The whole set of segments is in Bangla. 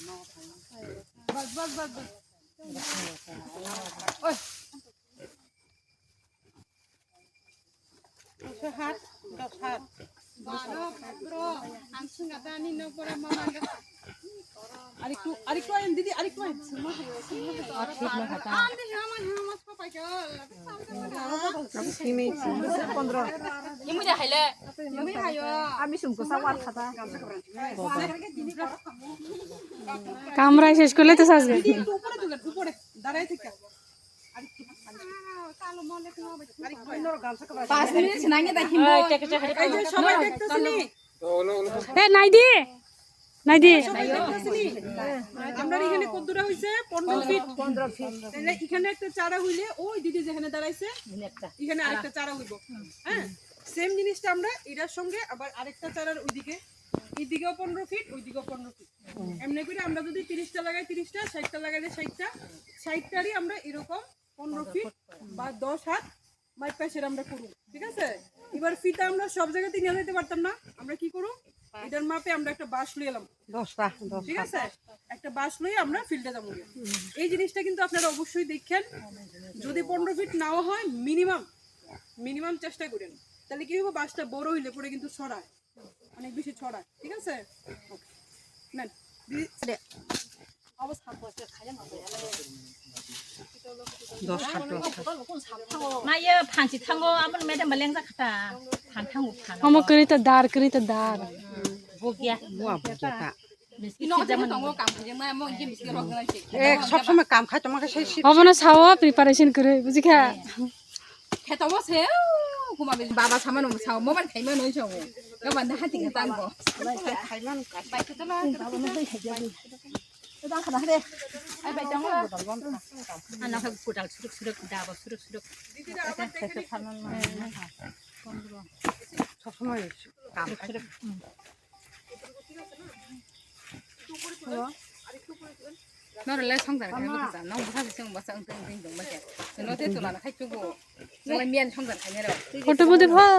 बस बस बस बस ओए हाथ दस हाथ बारो bro langsung nggak tani no para mama arikku ayam didi arikku ayam semua andi hama hama papai kal ini mudah hele ini ayo আমি শুনকো সাওয়ার খাতা কামরা শেষ করলে তো সাজবে উপরে তুলে উপরে দাঁড়াই থেকে নাইদি আমরা এখানে কতদূরা হইছে 15 ফিট তাহলে এখানে একটা চারা হইলে ওই দিদি যেখানে দাঁড়াইছে এখানে আরেকটা চারা হইব হ্যাঁ সেম জিনিসটা আমরা এটার সঙ্গে আবার আরেকটা চারার ওইদিকে এইদিকেও 15 ফিট ওইদিকেও 15 ফিট এমনি করে আমরা যদি 30টা লাগাই 30টা 60টা লাগাইলে 60টা 60টারই আমরা এরকম 15 ফিট বা 10 হাত মাইপ পাশের আমরা করব ঠিক আছে এবার ফিতা আমরা সব জায়গাতে নিয়ে যেতে পারতাম না আমরা কি করব এটার মাপে আমরা একটা বাঁশ লই এলাম 10টা ঠিক আছে একটা বাঁশ লই আমরা ফিল্ডে যাব এই জিনিসটা কিন্তু আপনারা অবশ্যই দেখেন যদি 15 ফিট নাও হয় মিনিমাম চেষ্টা করেন তাহলে কি হবে বাঁশটা বড় হইলে পরে কিন্তু ছড়ায় অনেক বেশি ছড়ায় ঠিক আছে নেন দিদি অবস্থা পড়ছে খাইয়া না Maya panci tango aman medam baleng zakata pantang upan. আমার করিতে দাঁড় করিতে দাঁড় Bukia. ইনো যেমন তঙ্গ কাম করে মা মো ইয়ে মিসকে রগ না এক সব সময় কাম খায় তোমাকে সেই হবে না ছাওয়া প্রিপারেশন করে বুঝি খা খেতো বসে কুমা বে বাবা সামান ছাও মো বান খাইমা নই ছাও গ বান দা হাতি তাং গো খাইমান বাইকে তো না 또 당 하나 해. 아이 배 정어. Anak aku kudal suruk daba suruk. সব সময় কাম খায় 너를 내 성달 가면서 너 무사히 좀 봤어 엉덩이 좀 맞게 너 대도 나는 할 주고 정말 미안 성달 아니라 ফটো মধ্যে ভাও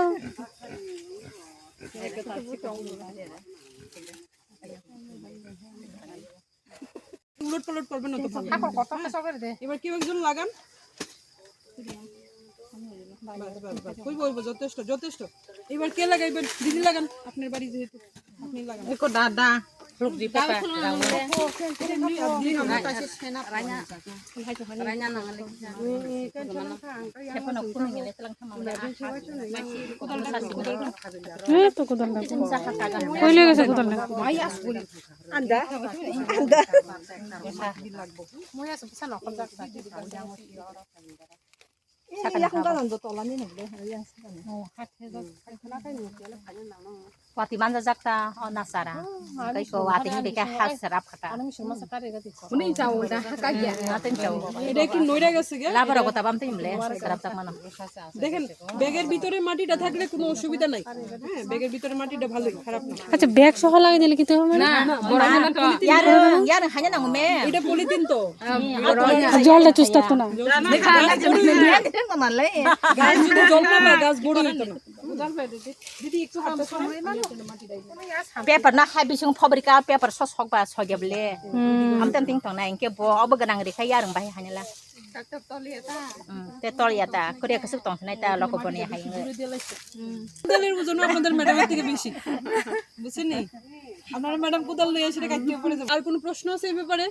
উলট পালট করবেন না তো ঠাকুর কত সবের দে এবার কেউ একজন লাগান কইবো যথেষ্ট এবার কে লাগাইবেন দিদি লাগান আপনার বাড়ি যেহেতু আপনি লাগান একো দাদা Fluk di papa. Siapa nak pun ngele telang sama এই তো কোদাল না কইলে গেছে কোদাল না আন্দা 뭐야 좀 비싼 어떤 작사 এখন দাঁড়ানো তলানি নেবে Wati manja jakta nasara. Kai ko wati ni deka hal serap kata. উনি যাও দা কাইয়া Ngaten jauh. এটা একটু নইরা গেছে গে Labar aku tabam tim le serap tak mana. দেখেন ব্যাগের ভিতরে মাটিটা থাকলে কোনো অসুবিধা নাই হ্যাঁ ব্যাগের ভিতরে মাটিটা ভালোই খারাপ না আচ্ছা ব্যাগ সহ লাগিয়ে দিলে কি তো হবে না বড় না তো Yareng hanya nang me. এটা পলিথিন তো জলটা চুস্তা তো না গাছ যদি জল পাবে গাছ বড় হইতো না দিদি একটু হাতে সময় মানে Paper na hai bisung fabrika paper sosok ba sogeble. Am tenting tong na engke bo obo ganang ri kaya yareng bai hanya la. Doctor তলিয়েটা Te tol ya ta kuria kesuk tong na ta loko boni hai. কুদালের ওজন আপনাদের ম্যাডামের থেকে বেশি বুঝছেন নি আপনারা ম্যাডাম কুদাল লইয়া এসে কাটতে পড়ে যাবেন আর কোনো প্রশ্ন আছে এই ব্যাপারে